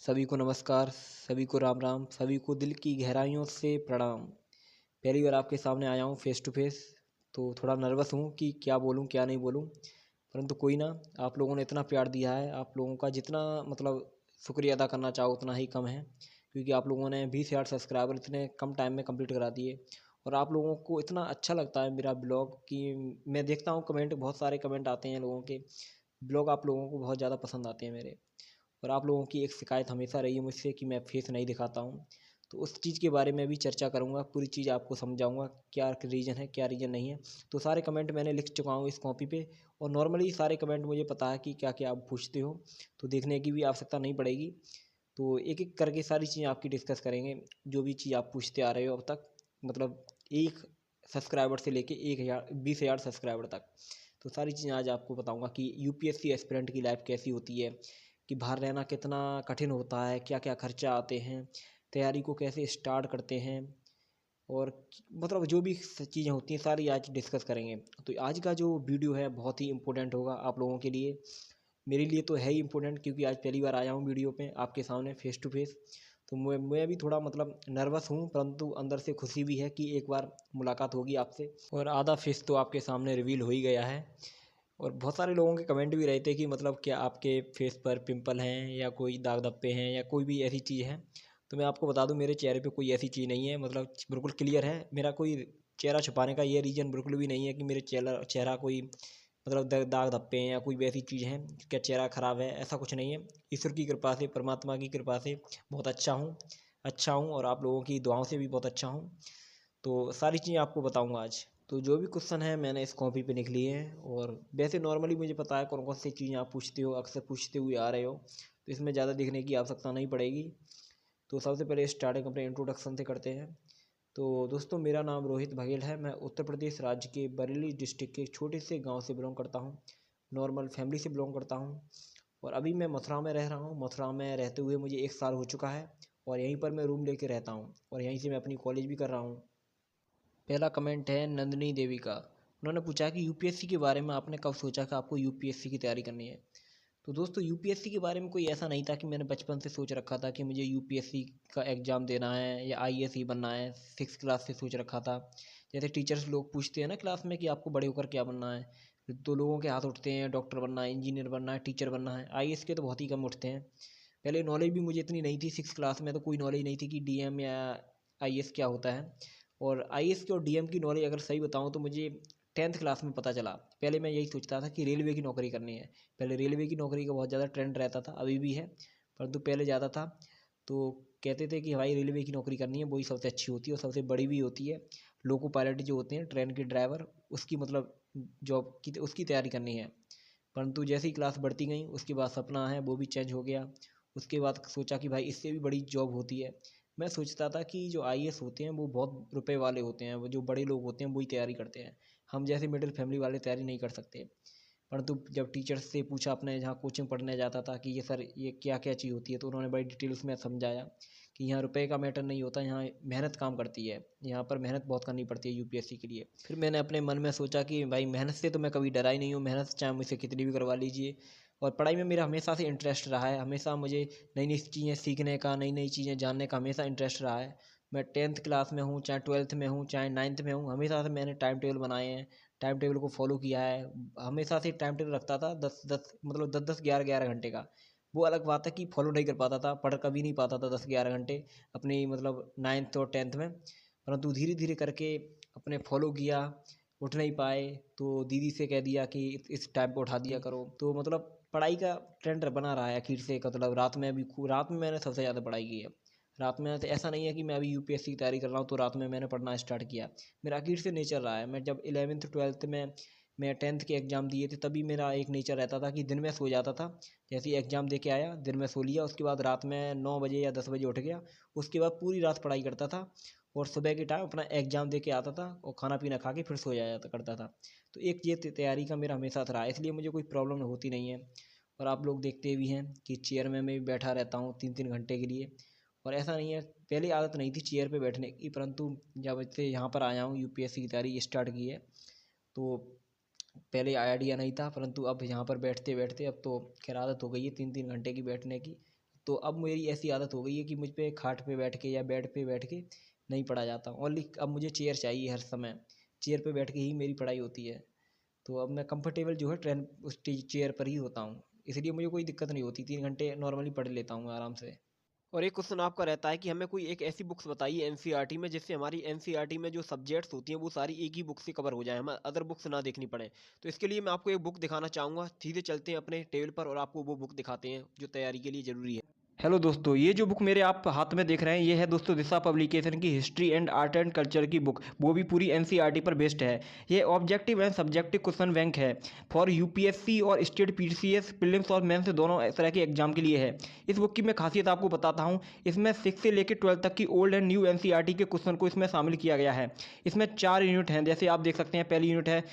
सभी को नमस्कार, सभी को राम राम, सभी को दिल की गहराइयों से प्रणाम। पहली बार आपके सामने आया हूँ फेस टू फेस, तो थोड़ा नर्वस हूँ कि क्या बोलूँ क्या नहीं बोलूँ। परंतु कोई ना, आप लोगों ने इतना प्यार दिया है, आप लोगों का जितना मतलब शुक्रिया अदा करना चाहो उतना ही कम है, क्योंकि आप लोगों ने 20,000 सब्सक्राइबर इतने कम टाइम में कंप्लीट करा दिए। और आप लोगों को इतना अच्छा लगता है मेरा ब्लॉग कि मैं देखता हूँ कमेंट, बहुत सारे कमेंट आते हैं लोगों के। ब्लॉग आप लोगों को बहुत ज़्यादा पसंद आते हैं मेरे। और आप लोगों की एक शिकायत हमेशा रही है मुझसे कि मैं फेस नहीं दिखाता हूँ, तो उस चीज़ के बारे में भी चर्चा करूँगा, पूरी चीज़ आपको समझाऊँगा क्या रीज़न है क्या रीज़न नहीं है। तो सारे कमेंट मैंने लिख चुका हूँ इस कॉपी पे, और नॉर्मली सारे कमेंट मुझे पता है कि क्या क्या आप पूछते हो, तो देखने की भी आवश्यकता नहीं पड़ेगी। तो एक एक करके सारी चीज़ें आपकी डिस्कस करेंगे, जो भी चीज़ आप पूछते आ रहे हो अब तक, मतलब एक सब्सक्राइबर से लेके 1,000 20,000 सब्सक्राइबर तक। तो सारी चीज़ें आज आपको बताऊंगा कि यूपीएससी एस्पिरेंट की लाइफ कैसी होती है, कि बाहर रहना कितना कठिन होता है, क्या क्या खर्चा आते हैं, तैयारी को कैसे स्टार्ट करते हैं, और मतलब जो भी चीज़ें होती हैं सारी आज डिस्कस करेंगे। तो आज का जो वीडियो है बहुत ही इम्पोर्टेंट होगा आप लोगों के लिए, मेरे लिए तो है ही इम्पोर्टेंट, क्योंकि आज पहली बार आया हूँ वीडियो पे आपके सामने फेस टू फेस। तो मैं भी थोड़ा मतलब नर्वस हूँ, परंतु अंदर से खुशी भी है कि एक बार मुलाकात होगी आपसे। और आधा फेस तो आपके सामने रिवील हो ही गया है। और बहुत सारे लोगों के कमेंट भी रहते हैं कि मतलब क्या आपके फेस पर पिंपल हैं या कोई दाग धब्बे हैं या कोई भी ऐसी चीज़ है। तो मैं आपको बता दूं, मेरे चेहरे पे कोई ऐसी चीज़ नहीं है, मतलब बिल्कुल क्लियर है। मेरा कोई चेहरा छुपाने का ये रीज़न बिल्कुल भी नहीं है कि मेरे चेहरा चेहरा कोई मतलब दाग धब्बे हैं या कोई भी ऐसी चीज़ है, क्या चेहरा ख़राब है, ऐसा कुछ नहीं है। ईश्वर की कृपा से, परमात्मा की कृपा से बहुत अच्छा हूँ, और आप लोगों की दुआओं से भी बहुत अच्छा हूँ। तो सारी चीज़ें आपको बताऊंगा आज। तो जो भी क्वेश्चन है मैंने इस कॉपी पे लिख लिए हैं, और वैसे नॉर्मली मुझे पता है कौन कौन सी चीज़ें आप पूछते हो, अक्सर पूछते हुए आ रहे हो, तो इसमें ज़्यादा देखने की आवश्यकता नहीं पड़ेगी। तो सबसे पहले स्टार्टिंग अपने इंट्रोडक्शन से करते हैं। तो दोस्तों, मेरा नाम रोहित बघेल है। मैं उत्तर प्रदेश राज्य के बरेली डिस्ट्रिक्ट के एक छोटे से गाँव से बिलोंग करता हूँ। नॉर्मल फैमिली से बिलोंग करता हूँ, और अभी मैं मथुरा में रह रहा हूँ। मथुरा में रहते हुए मुझे 1 साल हो चुका है, और यहीं पर मैं रूम लेके रहता हूँ, और यहीं से मैं अपनी कॉलेज भी कर रहा हूँ। पहला कमेंट है नंदिनी देवी का। उन्होंने पूछा कि यूपीएससी के बारे में आपने कब सोचा कि आपको यूपीएससी की तैयारी करनी है। तो दोस्तों, यूपीएससी के बारे में कोई ऐसा नहीं था कि मैंने बचपन से सोच रखा था कि मुझे यूपीएससी का एग्ज़ाम देना है या आईएएस ही बनना है। 6 क्लास से सोच रखा था। जैसे टीचर्स लोग पूछते हैं ना क्लास में कि आपको बड़े होकर क्या बनना है, तो लोगों के हाथ उठते हैं डॉक्टर बनना है, इंजीनियर बनना है, टीचर बनना है। आईएएस के तो बहुत ही कम उठते हैं। पहले नॉलेज भी मुझे इतनी नहीं थी, 6 क्लास में तो कोई नॉलेज नहीं थी कि डीएम या आईएएस क्या होता है। और आईएएस की और डीएम की नॉलेज अगर सही बताऊं तो मुझे 10th क्लास में पता चला। पहले मैं यही सोचता था कि रेलवे की नौकरी करनी है। पहले रेलवे की नौकरी का बहुत ज़्यादा ट्रेंड रहता था, अभी भी है, परंतु पहले ज़्यादा था। तो कहते थे कि भाई रेलवे की नौकरी करनी है, वही सबसे अच्छी होती है और सबसे बड़ी भी होती है। लोको पायलट जो होते हैं, ट्रेन के ड्राइवर, उसकी मतलब जॉब की उसकी तैयारी करनी है। परंतु जैसे ही क्लास बढ़ती गई उसके बाद सपना है वो भी चेंज हो गया। उसके बाद सोचा कि भाई इससे भी बड़ी जॉब होती है। मैं सोचता था कि जो आईएएस होते हैं वो बहुत रुपए वाले होते हैं, वो जो बड़े लोग होते हैं वही तैयारी करते हैं। हम जैसे मिडिल फैमिली वाले तैयारी नहीं कर सकते। परंतु जब टीचर्स से पूछा, अपने जहाँ कोचिंग पढ़ने जाता था, कि ये सर ये क्या क्या चीज़ होती है, तो उन्होंने बड़ी डिटेल्स में समझाया कि यहाँ रुपए का मैटर नहीं होता, यहाँ मेहनत काम करती है, यहाँ पर मेहनत बहुत करनी पड़ती है यूपीएससी के लिए। फिर मैंने अपने मन में सोचा कि भाई मेहनत से तो मैं कभी डरा ही नहीं हूँ, मेहनत चाहे मुझसे कितनी भी करवा लीजिए। और पढ़ाई में मेरा हमेशा से इंटरेस्ट रहा है, हमेशा मुझे नई नई चीज़ें सीखने का, नई नई चीज़ें जानने का हमेशा इंटरेस्ट रहा है। मैं 10th क्लास में हूँ, चाहे 12th में हूँ, चाहे 9th में हूँ, हमेशा से मैंने टाइम टेबल बनाए हैं, टाइम टेबल को फॉलो किया है। हमेशा से टाइम टेबल रखता था, 10 10 मतलब 10 10 11 11 घंटे का। वो अलग बात है कि फॉलो नहीं कर पाता था, पढ़ कभी नहीं पाता था 10 11 घंटे अपनी मतलब 9th और 10th में। परंतु धीरे धीरे करके अपने फॉलो किया। उठ नहीं पाए तो दीदी से कह दिया कि इस टाइम पे उठा दिया करो। तो मतलब पढ़ाई का ट्रेंड बना रहा है आखिर से, मतलब रात में भी रात में मैंने सबसे ज़्यादा पढ़ाई की है। रात में तो ऐसा नहीं है कि मैं अभी यूपीएससी की तैयारी कर रहा हूँ तो रात में मैंने पढ़ना स्टार्ट किया। मेरा आखिर से नेचर रहा है। मैं जब 11th 12th में मैं 10th के एग्ज़ाम दिए थे, तभी मेरा एक नेचर रहता था कि दिन में सो जाता था। जैसे ही एग्ज़ाम दे के आया, दिन में सो लिया, उसके बाद रात में 9 बजे या 10 बजे उठ गया। उसके बाद पूरी रात पढ़ाई करता था, और सुबह के टाइम अपना एग्ज़ाम दे के आता था और खाना पीना खा के फिर सो जाया करता था। तो एक ये तैयारी का मेरा हमेशा से रहा है, इसलिए मुझे कोई प्रॉब्लम होती नहीं है। और आप लोग देखते भी हैं कि चेयर में मैं भी बैठा रहता हूँ 3 3 घंटे के लिए। और ऐसा नहीं है, पहले आदत नहीं थी चेयर पे बैठने की, परंतु जब से यहाँ पर आया हूँ यूपीएससी की तैयारी स्टार्ट की है, तो पहले आइडिया नहीं था, परंतु अब यहाँ पर बैठते बैठते अब तो खैर आदत हो गई है 3 3 घंटे की बैठने की। तो अब मेरी ऐसी आदत हो गई है कि मुझ पे खाट पे बैठ के या बेड पे बैठ के नहीं पढ़ा जाता, ओनली अब मुझे चेयर चाहिए हर समय, चेयर पे बैठ के ही मेरी पढ़ाई होती है। तो अब मैं कंफर्टेबल जो है ट्रेन उस चेयर पर ही होता हूँ, इसलिए मुझे कोई दिक्कत नहीं होती, 3 घंटे नॉर्मली पढ़ लेता हूँ मैं आराम से। और एक क्वेश्चन आपका रहता है कि हमें कोई एक ऐसी बुक्स बताइए एनसीईआरटी में, जिससे हमारी एनसीईआरटी में जो सब्जेक्ट्स होती हैं वो सारी एक ही बुक से कवर हो जाए, हमें अदर बुक्स ना देखनी पड़े। तो इसके लिए मैं आपको एक बुक दिखाना चाहूँगा, सीधे चलते हैं अपने टेबल पर और आपको वो बुक दिखाते हैं जो तैयारी के लिए ज़रूरी है। हेलो दोस्तों, ये जो बुक मेरे आप हाथ में देख रहे हैं ये है दोस्तों दिशा पब्लिकेशन की history and art and culture की बुक, वो भी पूरी एनसीईआरटी पर बेस्ड है। ये objective and subjective question bank है फॉर यूपीएससी और स्टेट पीसीएस प्रीलिम्स और मेंस दोनों तरह के एग्जाम के लिए है। इस बुक की मैं खासियत आपको बताता हूँ, इसमें 6 से लेकर 12 तक की ओल्ड एंड न्यू एनसीईआरटी के क्वेश्चन को इसमें शामिल किया गया है। इसमें 4 यूनिट हैं, जैसे आप देख सकते हैं। पहली यूनिट है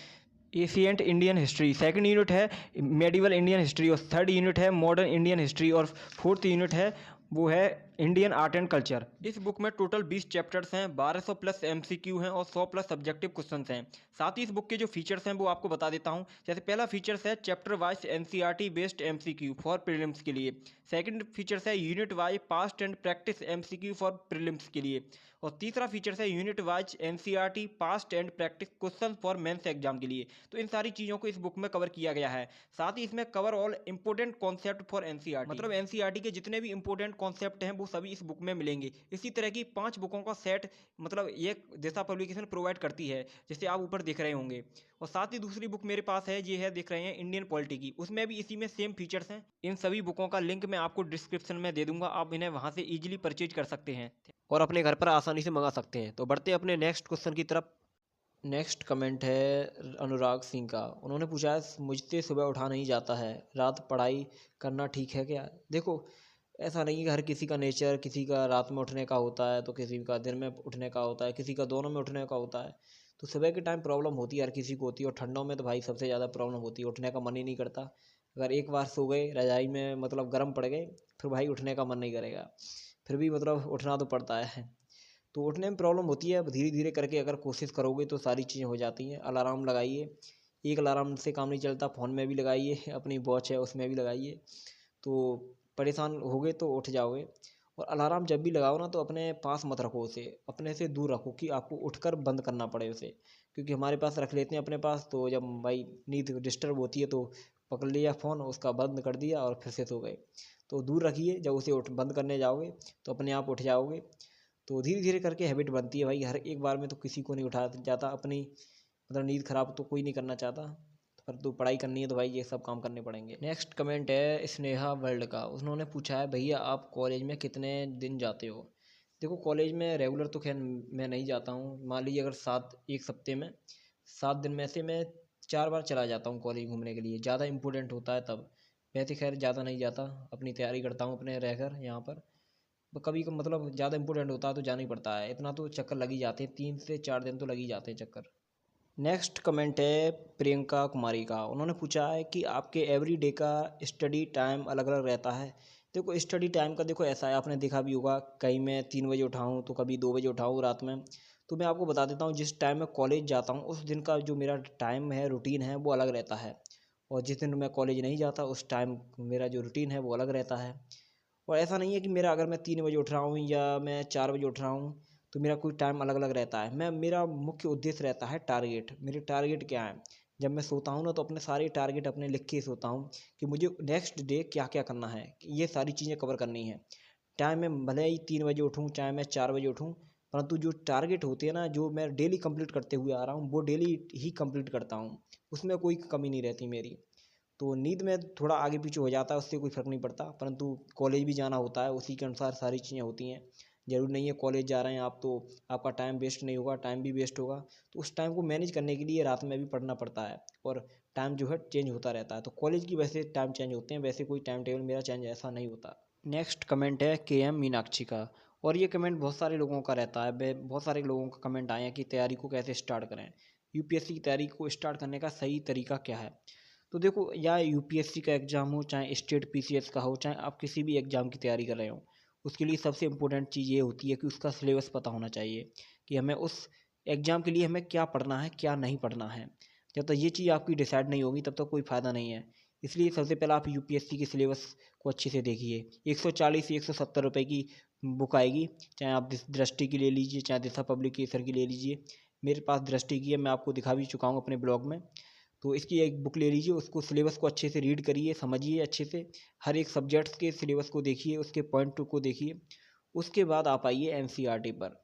ancient Indian history, second unit है मेडिवल इंडियन हिस्ट्री, और थर्ड यूनिट है मॉडर्न इंडियन हिस्ट्री, और फोर्थ यूनिट है वो है इंडियन आर्ट एंड कल्चर। इस बुक में टोटल 20 चैप्टर्स हैं, 1200 प्लस एमसीक्यू हैं और 100 प्लस सब्जेक्टिव क्वेश्चंस हैं। साथ ही इस बुक के जो फीचर्स हैं वो आपको बता देता हूं। जैसे पहला फीचर्स है chapter wise NCERT based MCQ for prelims के लिए। सेकंड फीचर्स है unit wise past and practice MCQ for prelims के लिए। और तीसरा फीचर्स है unit wise NCERT past and practice question for mains exam के लिए। तो इन सारी चीज़ों को इस बुक में कवर किया गया है। साथ ही इसमें cover all important concept for NCERT, मतलब एनसीईआरटी के जितने भी इंपोर्टेंट कॉन्सेप्ट हैं वो सभी इस बुक में मिलेंगे। इसी तरह की 5 बुकों का सेट मतलब ये दिशा पब्लिकेशन प्रोवाइड करती है, जैसे आप ऊपर देख रहे होंगे। और साथ ही दूसरी बुक मेरे पास है, ये है देख रहे हैं इंडियन पॉलिटी की, उसमें भी इसी में सेम फीचर्स हैं। इन सभी बुकों का लिंक मैं आपको डिस्क्रिप्शन में दे दूंगा, आप इन्हें वहां से इजीली परचेज कर सकते हैं और अपने घर पर आसानी से मंगा सकते हैं। तो बढ़ते हैं अपने नेक्स्ट क्वेश्चन की तरफ। नेक्स्ट कमेंट है अनुराग सिंह का, उन्होंने पूछा है मुझसे सुबह उठा नहीं जाता है, रात पढ़ाई करना ठीक है क्या? देखो, ऐसा नहीं है कि हर किसी का नेचर, किसी का रात में उठने का होता है तो किसी का दिन में उठने का होता है, किसी का दोनों में उठने का होता है। तो सुबह के टाइम प्रॉब्लम होती है, हर किसी को होती है, और ठंडों में तो भाई सबसे ज़्यादा प्रॉब्लम होती है, उठने का मन ही नहीं करता। अगर एक बार सो गए रजाई में, मतलब गर्म पड़ गए, फिर भाई उठने का मन नहीं करेगा, फिर भी मतलब उठना तो पड़ता है। तो उठने में प्रॉब्लम होती है, अब धीरे धीरे करके अगर कोशिश करोगे तो सारी चीज़ें हो जाती हैं। अलार्म लगाइए, एक अलार्म से काम नहीं चलता, फ़ोन में भी लगाइए, अपनी वॉच है उसमें भी लगाइए, तो परेशान होगे तो उठ जाओगे। और अलार्म जब भी लगाओ ना तो अपने पास मत रखो उसे, अपने से दूर रखो कि आपको उठकर बंद करना पड़े उसे, क्योंकि हमारे पास रख लेते हैं अपने पास, तो जब भाई नींद डिस्टर्ब होती है तो पकड़ लिया फ़ोन, उसका बंद कर दिया और फिर से सो गए। तो दूर रखिए, जब उसे उठ बंद करने जाओगे तो अपने आप उठ जाओगे। तो धीरे धीरे करके हैबिट बनती है भाई, हर एक बार में तो किसी को नहीं उठा जाता, अपनी मतलब नींद खराब तो कोई नहीं करना चाहता, पर तो पढ़ाई करनी है तो भाई ये सब काम करने पड़ेंगे। नेक्स्ट कमेंट है स्नेहा वर्ल्ड का, उन्होंने पूछा है भैया आप कॉलेज में कितने दिन जाते हो? देखो, कॉलेज में रेगुलर तो खैर मैं नहीं जाता हूँ, मान लीजिए अगर 1 हफ्ते में 7 दिन में से मैं 4 बार चला जाता हूँ कॉलेज घूमने के लिए, ज़्यादा इंपॉर्टेंट होता है तब। वैसे खैर ज़्यादा नहीं जाता, अपनी तैयारी करता हूँ अपने रहकर यहाँ पर। कभी मतलब ज़्यादा इंपॉर्टेंट होता है तो जाना ही पड़ता है, इतना तो चक्कर लग ही जाते हैं, 3 से 4 दिन तो लग ही जाते हैं चक्कर। नेक्स्ट कमेंट है प्रियंका कुमारी का, उन्होंने पूछा है कि आपके एवरी डे का स्टडी टाइम अलग अलग रहता है। देखो, स्टडी टाइम का देखो ऐसा है, आपने देखा भी होगा, कहीं मैं 3 बजे उठाऊँ तो कभी 2 बजे उठाऊँ रात में। तो मैं आपको बता देता हूँ, जिस टाइम मैं कॉलेज जाता हूँ उस दिन का जो मेरा टाइम है, रूटीन है, वो अलग रहता है। और जिस दिन मैं कॉलेज नहीं जाता उस टाइम मेरा जो रूटीन है वो अलग रहता है। और ऐसा नहीं है कि मेरा अगर मैं 3 बजे उठ रहा हूँ या मैं 4 बजे उठ रहा हूँ तो मेरा कोई टाइम अलग अलग रहता है। मेरा मुख्य उद्देश्य रहता है टारगेट, मेरे टारगेट क्या है। जब मैं सोता हूँ ना तो अपने सारे टारगेट अपने लिख के सोता हूँ कि मुझे नेक्स्ट डे क्या क्या करना है, ये सारी चीज़ें कवर करनी है। टाइम में भले ही 3 बजे उठूँ चाहे मैं 4 बजे उठूँ, परंतु जो टारगेट होते हैं ना, जो मैं डेली कंप्लीट करते हुए आ रहा हूँ वो डेली ही कंप्लीट करता हूँ, उसमें कोई कमी नहीं रहती मेरी। तो नींद में थोड़ा आगे पीछे हो जाता है, उससे कोई फ़र्क नहीं पड़ता, परंतु कॉलेज भी जाना होता है, उसी के अनुसार सारी चीज़ें होती हैं। ज़रूरी नहीं है कॉलेज जा रहे हैं आप तो आपका टाइम वेस्ट नहीं होगा, टाइम भी वेस्ट होगा। तो उस टाइम को मैनेज करने के लिए रात में भी पढ़ना पड़ता है, और टाइम जो है चेंज होता रहता है। तो कॉलेज की वैसे टाइम चेंज होते हैं, वैसे कोई टाइम टेबल मेरा चेंज ऐसा नहीं होता। नेक्स्ट कमेंट है KM मीनाक्षी का, और ये कमेंट बहुत सारे लोगों का रहता है, बहुत सारे लोगों का कमेंट आए हैं कि तैयारी को कैसे स्टार्ट करें, यूपीएससी की तैयारी को स्टार्ट करने का सही तरीका क्या है। तो देखो, या यूपीएससी का एग्ज़ाम हो, चाहे स्टेट पीसीएस का हो, चाहे आप किसी भी एग्ज़ाम की तैयारी कर रहे हो, उसके लिए सबसे इम्पोर्टेंट चीज़ ये होती है कि उसका सिलेबस पता होना चाहिए, कि हमें उस एग्ज़ाम के लिए हमें क्या पढ़ना है क्या नहीं पढ़ना है। जब तक ये चीज़ आपकी डिसाइड नहीं होगी तब तक कोई फ़ायदा नहीं है। इसलिए सबसे पहले आप यूपीएससी के सिलेबस को अच्छे से देखिए। 140 से 170 रुपये की बुक आएगी, चाहे आप दृष्टि की ले लीजिए, चाहे दिशा पब्लिकेशन की ले लीजिए। मेरे पास दृष्टि की है, मैं आपको दिखा भी चुका हूँ अपने ब्लॉग में। तो इसकी एक बुक ले लीजिए, उसको सिलेबस को अच्छे से रीड करिए, समझिए अच्छे से, हर एक सब्जेक्ट्स के सिलेबस को देखिए, उसके पॉइंट को देखिए। उसके बाद आप आइए एनसीईआरटी पर,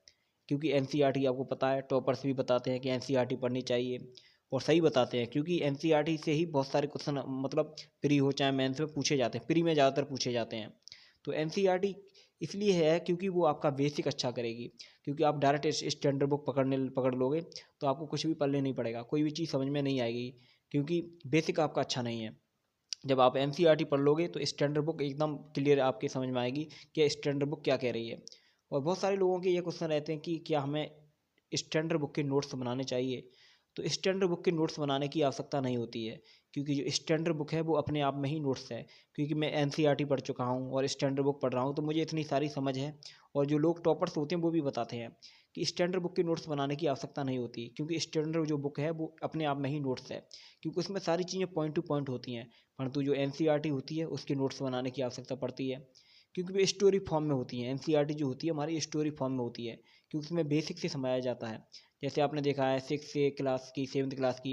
क्योंकि एनसीईआरटी आपको पता है, टॉपर्स भी बताते हैं कि एनसीईआरटी पढ़नी चाहिए, और सही बताते हैं, क्योंकि एनसीईआरटी से ही बहुत सारे क्वेश्चन मतलब प्री हो चाहे मेंस में पूछे जाते हैं, प्री में ज़्यादातर पूछे जाते हैं। तो एनसीईआरटी इसलिए है क्योंकि वो आपका बेसिक अच्छा करेगी, क्योंकि आप डायरेक्ट स्टैंडर्ड बुक पकड़ लोगे तो आपको कुछ भी पढ़ने नहीं पड़ेगा, कोई भी चीज़ समझ में नहीं आएगी, क्योंकि बेसिक आपका अच्छा नहीं है। जब आप एनसीईआरटी पढ़ लोगे तो स्टैंडर्ड बुक एकदम क्लियर आपके समझ में आएगी कि स्टैंडर्ड बुक क्या कह रही है। और बहुत सारे लोगों के ये क्वेश्चन रहते हैं कि क्या हमें स्टैंडर्ड बुक के नोट्स बनाने चाहिए। तो स्टैंडर्ड बुक के नोट्स बनाने की आवश्यकता नहीं होती है, क्योंकि जो स्टैंडर्ड बुक है वो अपने आप में ही नोट्स है। क्योंकि मैं एनसीईआरटी पढ़ चुका हूँ और स्टैंडर्ड बुक पढ़ रहा हूँ, तो मुझे इतनी सारी समझ है। और जो लोग टॉपर्स होते हैं वो भी बताते हैं कि स्टैंडर्ड बुक के नोट्स बनाने की आवश्यकता नहीं होती, क्योंकि स्टैंडर्ड जो बुक है वो अपने आप में ही नोट्स है, क्योंकि उसमें सारी चीज़ें पॉइंट टू पॉइंट होती हैं। परंतु जो एनसीईआरटी होती है उसके नोट्स बनाने की आवश्यकता पड़ती है, क्योंकि वे स्टोरी फॉर्म में होती हैं। एनसीईआरटी जो होती है हमारी स्टोरी फॉर्म में होती है, क्योंकि उसमें बेसिक से समझाया जाता है। जैसे आपने देखा है 6 क्लास की, 7th क्लास की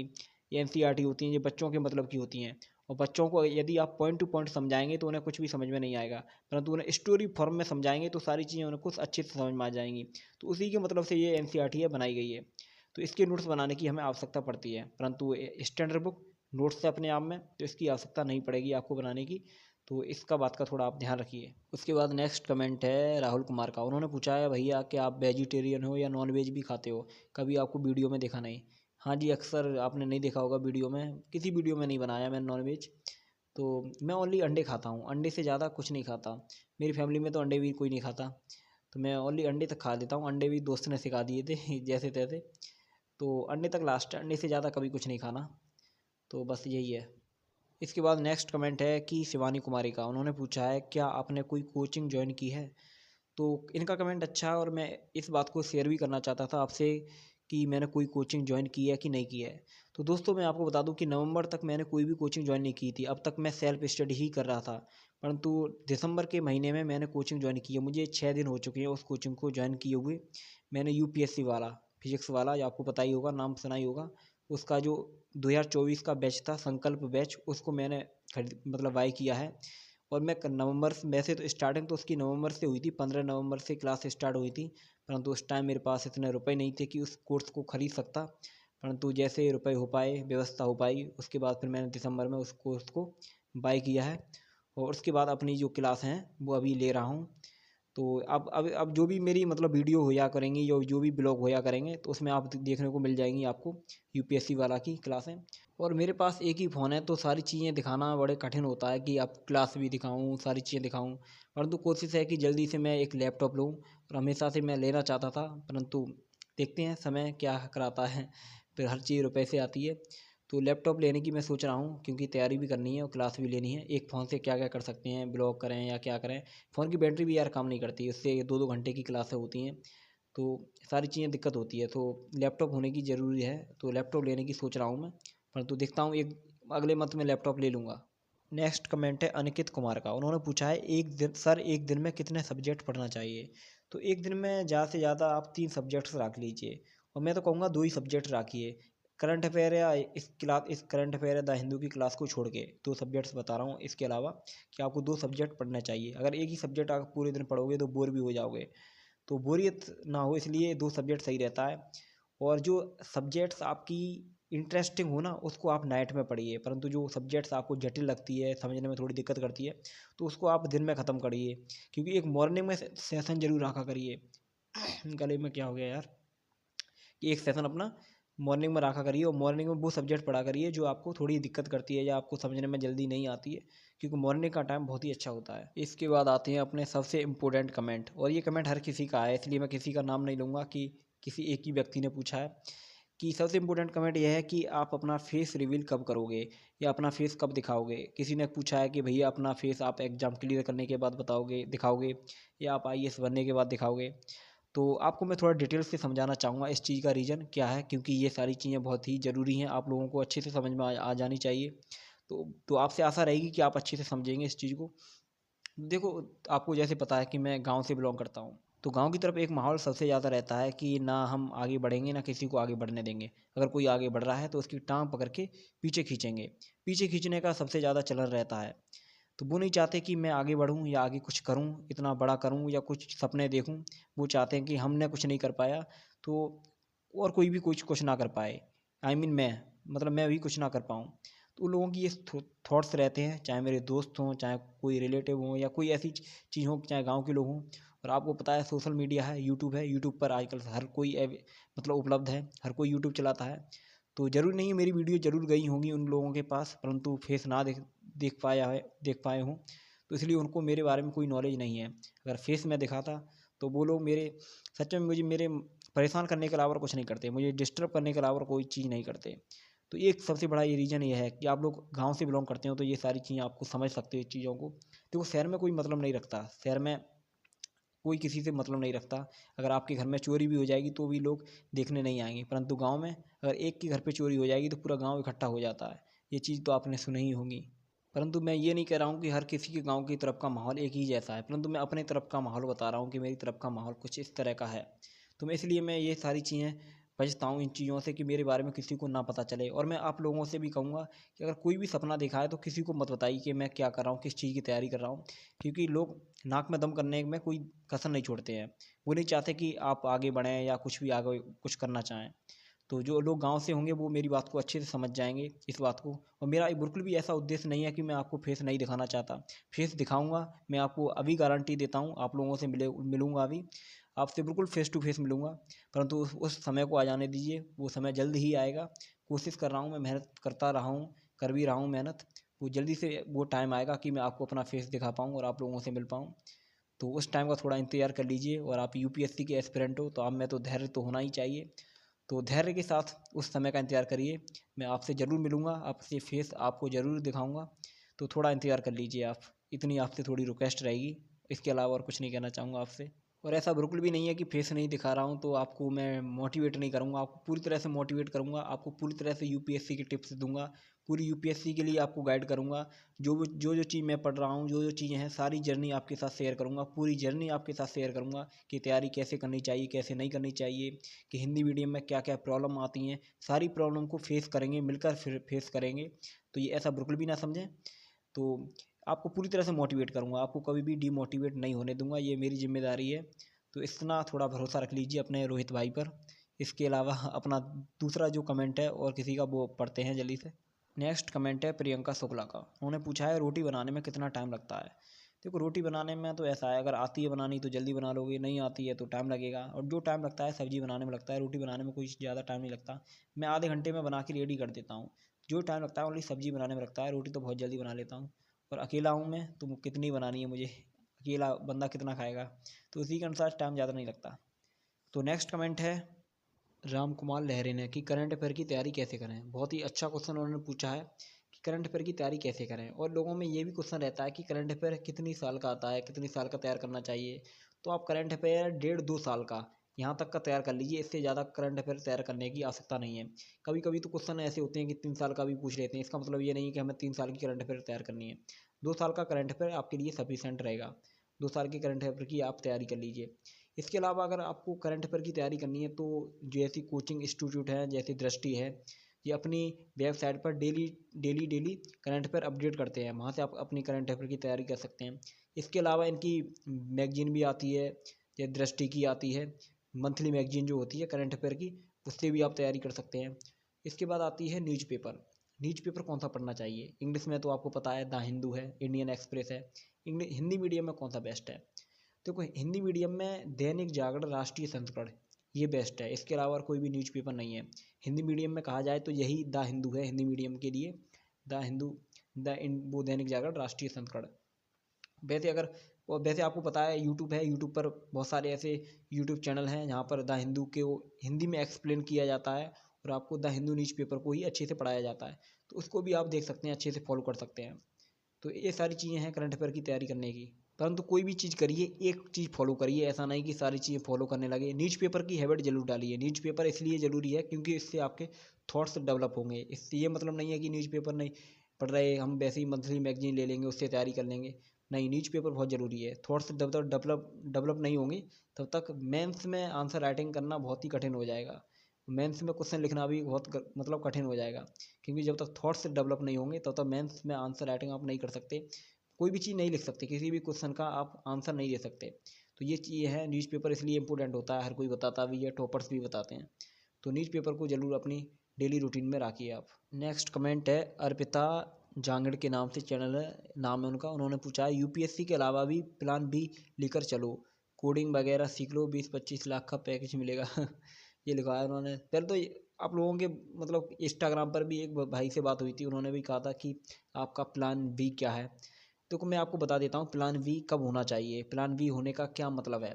एनसीईआरटी होती हैं, ये बच्चों के मतलब की होती हैं। और बच्चों को यदि आप पॉइंट टू पॉइंट समझाएंगे तो उन्हें कुछ भी समझ में नहीं आएगा, परंतु उन्हें स्टोरी फॉर्म में समझाएंगे तो सारी चीज़ें उन्हें कुछ अच्छे से समझ में आ जाएंगी। तो उसी के मतलब से ये एनसीईआरटी है बनाई गई है। तो इसके नोट्स बनाने की हमें आवश्यकता पड़ती है, परंतु स्टैंडर्ड बुक नोट्स है अपने आप में, तो इसकी आवश्यकता नहीं पड़ेगी आपको बनाने की। तो इसका बात का थोड़ा आप ध्यान रखिए। उसके बाद नेक्स्ट कमेंट है राहुल कुमार का। उन्होंने पूछा है, भैया क्या आप वेजिटेरियन हो या नॉन वेज भी खाते हो, कभी आपको वीडियो में देखा नहीं। हाँ जी, अक्सर आपने नहीं देखा होगा वीडियो में, किसी वीडियो में नहीं बनाया मैंने नॉन वेज। तो मैं ओनली अंडे खाता हूँ, अंडे से ज़्यादा कुछ नहीं खाता। मेरी फैमिली में तो अंडे भी कोई नहीं खाता, तो मैं ओनली अंडे तक खा लेता हूँ। अंडे भी दोस्त ने सिखा दिए थे जैसे तैसे, तो अंडे तक लास्ट है, अंडे से ज़्यादा कभी कुछ नहीं खाना। तो बस यही है। इसके बाद नेक्स्ट कमेंट है कि शिवानी कुमारी का। उन्होंने पूछा है, क्या आपने कोई कोचिंग ज्वाइन की है। तो इनका कमेंट अच्छा है, और मैं इस बात को शेयर भी करना चाहता था आपसे कि मैंने कोई कोचिंग ज्वाइन की है कि नहीं की है। तो दोस्तों मैं आपको बता दूं कि नवंबर तक मैंने कोई भी कोचिंग ज्वाइन नहीं की थी, अब तक मैं सेल्फ स्टडी ही कर रहा था। परंतु दिसंबर के महीने में मैंने कोचिंग ज्वाइन की है, मुझे 6 दिन हो चुके हैं उस कोचिंग को ज्वाइन किए हुए। मैंने यूपीएससी वाला, फिजिक्स वाला, या आपको पता ही होगा, नाम सुना ही होगा, उसका जो 2024 का बैच था, संकल्प बैच, उसको मैंने खरीद मतलब बाय किया है। और मैं नवंबर वैसे तो स्टार्टिंग तो उसकी नवंबर से हुई थी, 15 नवंबर से क्लास स्टार्ट हुई थी, परंतु उस टाइम मेरे पास इतने रुपए नहीं थे कि उस कोर्स को खरीद सकता। परंतु जैसे रुपए हो पाए, व्यवस्था हो पाई, उसके बाद फिर मैंने दिसंबर में उस कोर्स को बाय किया है। और उसके बाद अपनी जो क्लास हैं वो अभी ले रहा हूँ। तो अब जो भी मेरी मतलब वीडियो होया करेंगी, जो भी ब्लॉग होया करेंगे, तो उसमें आप देखने को मिल जाएंगी आपको यूपीएससी वाला की क्लासें। और मेरे पास एक ही फ़ोन है, तो सारी चीज़ें दिखाना बड़े कठिन होता है कि आप क्लास भी दिखाऊं, सारी चीज़ें दिखाऊं। परंतु कोशिश है कि जल्दी से मैं एक लैपटॉप लूं, और हमेशा से मैं लेना चाहता था, परंतु देखते हैं समय क्या कराता है, फिर हर चीज़ रुपए से आती है। तो लैपटॉप लेने की मैं सोच रहा हूँ, क्योंकि तैयारी भी करनी है और क्लास भी लेनी है। एक फ़ोन से क्या क्या कर सकते हैं, ब्लॉग करें या क्या करें। फ़ोन की बैटरी भी यार काम नहीं करती, उससे 2-2 घंटे की क्लासें होती हैं, तो सारी चीज़ें दिक्कत होती है। तो लैपटॉप होने की ज़रूरी है, तो लैपटॉप लेने की सोच रहा हूँ मैं, परंतु देखता हूँ एक अगले मंथ में लैपटॉप ले लूँगा। नेक्स्ट कमेंट है अनिकित कुमार का। उन्होंने पूछा है, एक दिन में कितने सब्जेक्ट पढ़ना चाहिए। तो एक दिन में ज़्यादा से ज़्यादा आप 3 सब्जेक्ट्स रख लीजिए, और मैं तो कहूँगा 2 ही सब्जेक्ट रखिए। करंट अफेयर या इस करंट अफेयर या द हिंदू की क्लास को छोड़ के 2 सब्जेक्ट्स बता रहा हूँ। इसके अलावा कि आपको 2 सब्जेक्ट पढ़ना चाहिए। अगर एक ही सब्जेक्ट आप पूरे दिन पढ़ोगे तो बोर भी हो जाओगे, तो बोरियत ना हो इसलिए 2 सब्जेक्ट सही रहता है। और जो सब्जेक्ट्स आपकी इंटरेस्टिंग हो ना, उसको आप नाइट में पढ़िए, परंतु जो सब्जेक्ट्स आपको जटिल लगती है, समझने में थोड़ी दिक्कत करती है, तो उसको आप दिन में ख़त्म करिए। क्योंकि एक मॉर्निंग में सेशन जरूर रखा करिए गले में क्या हो गया यार, कि एक सेशन अपना मॉर्निंग में रखा करिए, और मॉर्निंग में वो सब्जेक्ट पढ़ा करिए जो आपको थोड़ी दिक्कत करती है या आपको समझने में जल्दी नहीं आती है, क्योंकि मॉर्निंग का टाइम बहुत ही अच्छा होता है। इसके बाद आते हैं अपने सबसे इम्पोर्टेंट कमेंट, और ये कमेंट हर किसी का है, इसलिए मैं किसी का नाम नहीं लूँगा कि किसी एक ही व्यक्ति ने पूछा है। कि सबसे इम्पोर्टेंट कमेंट यह है कि आप अपना फेस रिवील कब करोगे, या अपना फेस कब दिखाओगे। किसी ने पूछा है कि भैया अपना फेस आप एग्ज़ाम क्लियर करने के बाद बताओगे, दिखाओगे, या आप आईएएस बनने के बाद दिखाओगे। तो आपको मैं थोड़ा डिटेल से समझाना चाहूँगा इस चीज़ का रीज़न क्या है, क्योंकि ये सारी चीज़ें बहुत ही ज़रूरी हैं, आप लोगों को अच्छे से समझ में आ जानी चाहिए। तो आपसे आशा रहेगी कि आप अच्छे से समझेंगे इस चीज़ को। देखो, आपको जैसे पता है कि मैं गाँव से बिलॉन्ग करता हूँ, तो गाँव की तरफ एक माहौल सबसे ज़्यादा रहता है कि ना हम आगे बढ़ेंगे, ना किसी को आगे बढ़ने देंगे। अगर कोई आगे बढ़ रहा है तो उसकी टाँग पकड़ के पीछे खींचेंगे। पीछे खींचने का सबसे ज़्यादा चलन रहता है। तो वो नहीं चाहते कि मैं आगे बढ़ूँ या आगे कुछ करूँ, इतना बड़ा करूँ या कुछ सपने देखूँ। वो चाहते हैं कि हमने कुछ नहीं कर पाया तो और कोई भी कुछ ना कर पाए। आई मीन मैं भी कुछ ना कर पाऊँ। तो उन लोगों की ये थॉट्स रहते हैं, चाहे मेरे दोस्त हों, चाहे कोई रिलेटिव हों या कोई ऐसी चीज़ हो, चाहे गाँव के लोग हों। और आपको पता है सोशल मीडिया है, यूट्यूब पर आजकल हर कोई उपलब्ध है, हर कोई यूट्यूब चलाता है। तो ज़रूरी नहीं है मेरी वीडियो ज़रूर गई होंगी उन लोगों के पास, परंतु फेस ना देख पाए हों, तो इसलिए उनको मेरे बारे में कोई नॉलेज नहीं है। अगर फेस मैं दिखाता तो वो लोग सच में मेरे परेशान करने के अलावा और कुछ नहीं करते, मुझे डिस्टर्ब करने के अलावा और कोई चीज़ नहीं करते। तो एक सबसे बड़ा ये रीज़न ये है कि आप लोग गाँव से बिलॉन्ग करते हो तो ये सारी चीज़ें आपको समझ सकते हो इस चीज़ों को। देखो, शहर में कोई मतलब नहीं रखता, शहर में कोई किसी से मतलब नहीं रखता। अगर आपके घर में चोरी भी हो जाएगी तो भी लोग देखने नहीं आएंगे, परंतु गाँव में अगर एक के घर पे चोरी हो जाएगी तो पूरा गाँव इकट्ठा हो जाता है। ये चीज़ तो आपने सुनी ही होगी। परंतु मैं ये नहीं कह रहा हूँ कि हर किसी के गाँव की तरफ का माहौल एक ही जैसा है, परंतु मैं अपने तरफ का माहौल बता रहा हूँ कि मेरी तरफ का माहौल कुछ इस तरह का है। तो इसलिए मैं ये सारी चीज़ें बचता हूँ इन चीज़ों से कि मेरे बारे में किसी को ना पता चले। और मैं आप लोगों से भी कहूँगा कि अगर कोई भी सपना देखा है तो किसी को मत बताइए कि मैं क्या कर रहा हूँ, किस चीज़ की तैयारी कर रहा हूँ, क्योंकि लोग नाक में दम करने में कोई कसर नहीं छोड़ते हैं। वो नहीं चाहते कि आप आगे बढ़ें या कुछ भी आगे कुछ करना चाहें। तो जो लोग गाँव से होंगे वो मेरी बात को अच्छे से समझ जाएँगे इस बात को। और मेरा बिल्कुल भी ऐसा उद्देश्य नहीं है कि मैं आपको फेस नहीं दिखाना चाहता। फेस दिखाऊँगा, मैं आपको अभी गारंटी देता हूँ, आप लोगों से मिलूँगा अभी, आपसे बिल्कुल फेस टू फेस मिलूँगा। परंतु उस समय को आ जाने दीजिए, वो समय जल्द ही आएगा। कोशिश कर रहा हूँ, मैं मेहनत करता रहा हूँ, कर भी रहा हूँ मेहनत। वो जल्दी से वो टाइम आएगा कि मैं आपको अपना फेस दिखा पाऊँ और आप लोगों से मिल पाऊँ। तो उस टाइम का थोड़ा इंतज़ार कर लीजिए। और आप यूपीएससी के एस्पिरेंट हो तो आप में तो धैर्य तो होना ही चाहिए। तो धैर्य के साथ उस समय का इंतज़ार करिए। मैं आपसे ज़रूर मिलूँगा, आपसे फेस आपको ज़रूर दिखाऊँगा। तो थोड़ा इंतज़ार कर लीजिए आप, इतनी आपसे थोड़ी रिक्वेस्ट रहेगी। इसके अलावा और कुछ नहीं कहना चाहूँगा आपसे। और ऐसा बिल्कुल भी नहीं है कि फेस नहीं दिखा रहा हूँ तो आपको मैं मोटिवेट नहीं करूँगा, आपको पूरी तरह से मोटिवेट करूँगा, आपको पूरी तरह से यूपीएससी की टिप्स दूँगा, पूरी यूपीएससी के लिए आपको गाइड करूँगा। जो चीज़ मैं पढ़ रहा हूँ, जो चीज़ें हैं, सारी जर्नी आपके साथ शेयर करूँगा, पूरी जर्नी आपके साथ शेयर करूँगा कि तैयारी कैसे करनी चाहिए, कैसे नहीं करनी चाहिए, कि हिंदी मीडियम में क्या क्या प्रॉब्लम आती हैं। सारी प्रॉब्लम को फेस करेंगे, मिलकर फिर फेस करेंगे। तो ये ऐसा बिल्कुल भी ना समझें। तो आपको पूरी तरह से मोटिवेट करूँगा, आपको कभी भी डीमोटिवेट नहीं होने दूँगा, ये मेरी ज़िम्मेदारी है। तो इतना थोड़ा भरोसा रख लीजिए अपने रोहित भाई पर। इसके अलावा अपना दूसरा जो कमेंट है और किसी का, वो पढ़ते हैं जल्दी से। नेक्स्ट कमेंट है प्रियंका शुक्ला का। उन्होंने पूछा है रोटी बनाने में कितना टाइम लगता है। देखो, रोटी बनाने में तो ऐसा है, अगर आती है बनानी तो जल्दी बना लोगे, नहीं आती है तो टाइम लगेगा। और जो टाइम लगता है सब्ज़ी बनाने में लगता है, रोटी बनाने में कोई ज़्यादा टाइम नहीं लगता। मैं आधे घंटे में बना के रेडी कर देता हूँ। जो टाइम लगता है ओनली सब्ज़ी बनाने में लगता है, रोटी तो बहुत जल्दी बना लेता हूँ। और अकेला हूँ मैं तो कितनी बनानी है मुझे, अकेला बंदा कितना खाएगा, तो उसी के अनुसार टाइम ज़्यादा नहीं लगता। तो नेक्स्ट कमेंट है राम कुमार लहरे ने कि करंट अफेयर की तैयारी कैसे करें। बहुत ही अच्छा क्वेश्चन उन्होंने पूछा है कि करंट अफेयर की तैयारी कैसे करें। और लोगों में ये भी क्वेश्चन रहता है कि करंट अफेयर कितनी साल का आता है, कितनी साल का तैयार करना चाहिए। तो आप करंट अफेयर 1.5-2 साल का यहाँ तक का तैयार कर लीजिए, इससे ज़्यादा करंट अफेयर तैयार करने की आवश्यकता नहीं है। कभी कभी तो क्वेश्चन ऐसे होते हैं कि 3 साल का भी पूछ लेते हैं, इसका मतलब ये नहीं कि हमें 3 साल की करंट अफेयर तैयार करनी है। 2 साल का करंट अफेयर आपके लिए सफिशेंट रहेगा। 2 साल की करंट अफेयर की आप तैयारी कर लीजिए। इसके अलावा अगर आपको करंट अफेयर की तैयारी करनी है तो जैसी कोचिंग इंस्टीट्यूट है, जैसे दृष्टि है, ये अपनी वेबसाइट पर डेली करंट अफेयर अपडेट करते हैं, वहाँ से आप अपनी करंट अफेयर की तैयारी कर सकते हैं। इसके अलावा इनकी मैगजीन भी आती है, या दृष्टि की आती है मंथली मैगजीन जो होती है करंट अफेयर की, उससे भी आप तैयारी कर सकते हैं। इसके बाद आती है न्यूज़पेपर। न्यूज़पेपर कौन सा पढ़ना चाहिए। इंग्लिश में तो आपको पता है द हिंदू है, इंडियन एक्सप्रेस है। हिंदी मीडियम में कौन सा बेस्ट है। देखो, हिंदी मीडियम में दैनिक जागरण, राष्ट्रीय संस्करण, ये बेस्ट है। इसके अलावा और कोई भी न्यूज़पेपर नहीं है। हिंदी मीडियम में कहा जाए तो यही द हिंदू है हिंदी मीडियम के लिए। द हिंदू, वो दैनिक जागरण, राष्ट्रीय संस्करण। वैसे अगर और वैसे आपको पता है यूट्यूब है, यूट्यूब पर बहुत सारे ऐसे यूट्यूब चैनल हैं जहाँ पर द हिंदू के वो हिंदी में एक्सप्लेन किया जाता है और आपको द हिंदू न्यूज़पेपर को ही अच्छे से पढ़ाया जाता है। तो उसको भी आप देख सकते हैं, अच्छे से फॉलो कर सकते हैं। तो ये सारी चीज़ें हैं करंट अफेयर की तैयारी करने की। परंतु कोई भी चीज़ करिए, एक चीज़ फॉलो करिए, ऐसा नहीं कि सारी चीज़ें फॉलो करने लगे। न्यूज़पेपर की हैबिट जरूर डालिए। न्यूज़पेपर इसलिए ज़रूरी है क्योंकि इससे आपके थॉट्स डेवलप होंगे। इससे ये मतलब नहीं है कि न्यूज़पेपर नहीं, पढ़ रहे, हम वैसे ही मंथली मैगजीन ले लेंगे, उससे तैयारी कर लेंगे। नहीं, न्यूज़पेपर बहुत ज़रूरी है। थॉट्स जब तक डेवलप नहीं होंगे तब तक मेंस में आंसर राइटिंग करना बहुत ही कठिन हो जाएगा। मेंस में क्वेश्चन लिखना भी बहुत मतलब कठिन हो जाएगा, क्योंकि जब तक थॉट्स डेवलप नहीं होंगे तब तक मेंस में आंसर राइटिंग आप नहीं कर सकते, कोई भी चीज़ नहीं लिख सकते, किसी भी क्वेश्चन का आप आंसर नहीं दे सकते। तो ये चीज़ है, न्यूज़पेपर इसलिए इंपॉर्टेंट होता है, हर कोई बताता भी है, टॉपर्स भी बताते हैं। तो न्यूज़पेपर को ज़रूर अपनी डेली रूटीन में रखिए आप। नेक्स्ट कमेंट है अर्पिता जांगड़ के नाम से चैनल है, नाम है उनका। उन्होंने पूछा है यूपीएससी के अलावा भी प्लान बी लेकर चलो, कोडिंग वगैरह सीख लो, 20-25 लाख का पैकेज मिलेगा। ये लिखा है उन्होंने। पहले तो आप लोगों के मतलब इंस्टाग्राम पर भी एक भाई से बात हुई थी, उन्होंने भी कहा था कि आपका प्लान बी क्या है। देखो मैं आपको बता देता हूँ प्लान बी कब होना चाहिए, प्लान बी होने का क्या मतलब है।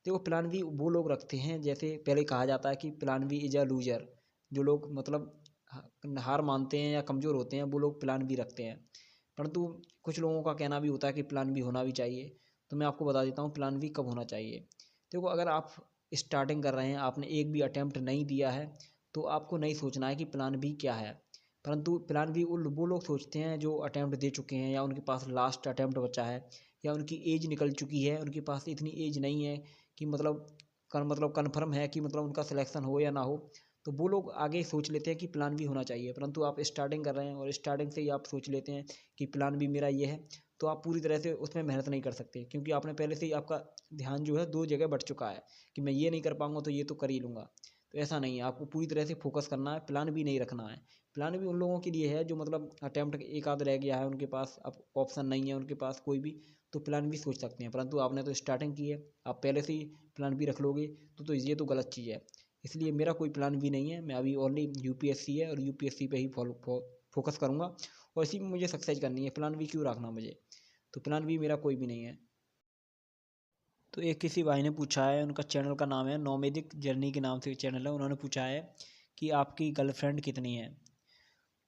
देखो प्लान बी वो लोग रखते हैं, जैसे पहले कहा जाता है कि plan B is a loser, जो लोग मतलब हार मानते हैं या कमज़ोर होते हैं वो लोग प्लान बी रखते हैं। परंतु कुछ लोगों का कहना भी होता है कि प्लान बी होना भी चाहिए। तो मैं आपको बता देता हूँ प्लान बी कब होना चाहिए। देखो अगर आप स्टार्टिंग कर रहे हैं, आपने एक भी अटैम्प्ट नहीं दिया है, तो आपको नहीं सोचना है कि प्लान बी क्या है। परंतु प्लान बी वो लोग सोचते हैं जो अटैम्प्ट दे चुके हैं, या उनके पास लास्ट अटैम्प्ट बचा है, या उनकी एज निकल चुकी है, उनके पास इतनी एज नहीं है कि मतलब कन्फर्म है कि मतलब उनका सिलेक्शन हो या ना हो। तो वो लोग आगे सोच लेते हैं कि प्लान बी होना चाहिए। परंतु आप स्टार्टिंग कर रहे हैं और स्टार्टिंग से ही आप सोच लेते हैं कि प्लान बी मेरा ये है, तो आप पूरी तरह से उसमें मेहनत नहीं कर सकते, क्योंकि आपने पहले से ही आपका ध्यान जो है दो जगह बढ़ चुका है कि मैं ये नहीं कर पाऊंगा तो ये तो कर ही लूँगा। तो ऐसा नहीं है, आपको पूरी तरह से फोकस करना है, प्लान बी नहीं रखना है। प्लान बी उन लोगों के लिए है जो मतलब अटैम्प्ट एक आध रह गया है, उनके पास अब ऑप्शन नहीं है उनके पास कोई भी, तो प्लान बी सोच सकते हैं। परंतु आपने तो स्टार्टिंग की है, आप पहले से ही प्लान बी रख लोगे तो ये तो गलत चीज़ है। इसलिए मेरा कोई प्लान भी नहीं है, मैं अभी ओनली यूपीएससी है और यूपीएससी पे ही फोकस करूँगा, और इसी में मुझे सक्सेस करनी है। प्लान बी क्यों रखना मुझे, तो प्लान बी मेरा कोई भी नहीं है। तो एक किसी भाई ने पूछा है, उनका चैनल का नाम है नोमेडिक जर्नी के नाम से चैनल है, उन्होंने पूछा है कि आपकी गर्लफ्रेंड कितनी है।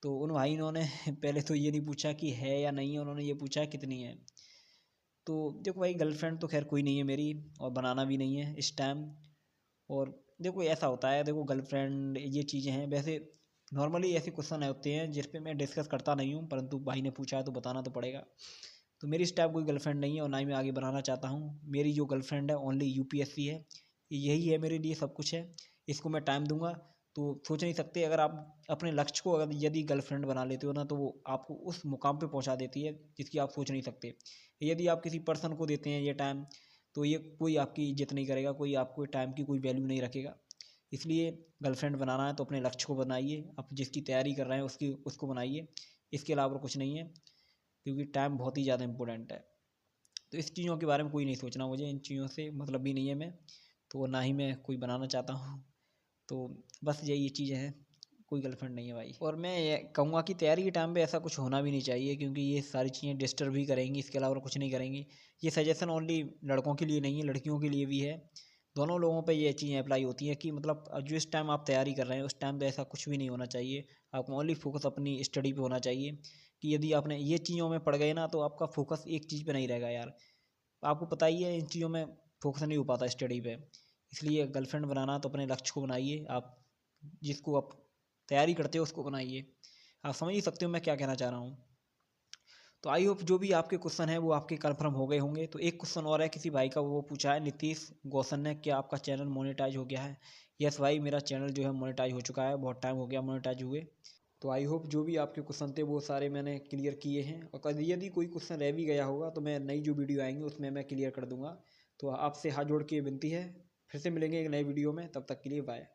तो उन भाई इन्होंने पहले तो ये नहीं पूछा कि है या नहीं है, उन्होंने ये पूछा कितनी है। तो देखो भाई गर्लफ्रेंड तो खैर कोई नहीं है मेरी, और बनाना भी नहीं है इस टाइम। और देखो ऐसा होता है, देखो गर्लफ्रेंड ये चीज़ें हैं, वैसे नॉर्मली ऐसे क्वेश्चन होते हैं जिस पे मैं डिस्कस करता नहीं हूँ, परंतु भाई ने पूछा है तो बताना तो पड़ेगा। तो मेरी इस टाइप कोई गर्लफ्रेंड नहीं है, और ना ही मैं आगे बनाना चाहता हूँ। मेरी जो गर्लफ्रेंड है ओनली यूपीएससी है, यही है मेरे लिए सब कुछ है। इसको मैं टाइम दूंगा तो सोच नहीं सकते, अगर आप अपने लक्ष्य को अगर यदि गर्लफ्रेंड बना लेते हो ना, तो वो आपको उस मुकाम पे पहुंचा देती है जिसकी आप सोच नहीं सकते। यदि आप किसी पर्सन को देते हैं ये टाइम, तो ये कोई आपकी इज्जत नहीं करेगा, कोई आपको टाइम की कोई वैल्यू नहीं रखेगा। इसलिए गर्लफ्रेंड बनाना है तो अपने लक्ष्य को बनाइए, आप जिसकी तैयारी कर रहे हैं उसको बनाइए, इसके अलावा कुछ नहीं है, क्योंकि टाइम बहुत ही ज़्यादा इंपॉर्टेंट है। तो इस चीज़ों के बारे में कोई नहीं सोचना, मुझे इन चीज़ों से मतलब भी नहीं है मैं, तो ना ही मैं कोई बनाना चाहता हूँ। तो बस यही चीज़ें हैं, कोई गर्लफ्रेंड नहीं है भाई। और मैं ये कहूँगा कि तैयारी के टाइम पे ऐसा कुछ होना भी नहीं चाहिए, क्योंकि ये सारी चीज़ें डिस्टर्ब ही करेंगी, इसके अलावा कुछ नहीं करेंगी। ये सजेशन ओनली लड़कों के लिए नहीं है, लड़कियों के लिए भी है। दोनों लोगों पे ये चीज़ें अप्लाई होती हैं कि मतलब जो इस टाइम आप तैयारी कर रहे हैं उस टाइम पे ऐसा कुछ भी नहीं होना चाहिए। आपको ओनली फोकस अपनी स्टडी पे होना चाहिए, कि यदि आपने ये चीज़ों में पड़ गए ना, तो आपका फोकस एक चीज़ पे नहीं रहेगा यार। आपको पता ही है इन चीज़ों में फोकस नहीं हो पाता स्टडी पे। इसलिए गर्लफ्रेंड बनाना तो अपने लक्ष्य को बनाइए, आप जिसको आप तैयारी करते हो उसको बनाइए। आप समझ ही सकते हो मैं क्या कहना चाह रहा हूँ। तो आई होप जो भी आपके क्वेश्चन है वो आपके कंफर्म हो गए होंगे। तो एक क्वेश्चन और है किसी भाई का, वो पूछा है नीतीश गौसन ने, क्या आपका चैनल मोनेटाइज हो गया है। यस भाई, मेरा चैनल जो है मोनेटाइज हो चुका है, बहुत टाइम हो गया मोनेटाइज हुए। तो आई होप जो भी आपके क्वेश्चन थे वो सारे मैंने क्लियर किए हैं, और यदि कोई क्वेश्चन रह भी गया होगा तो मैं नई जो वीडियो आएंगी उसमें मैं क्लियर कर दूंगा। तो आपसे हाथ जोड़ के विनती है, फिर से मिलेंगे एक नए वीडियो में, तब तक के लिए बाय।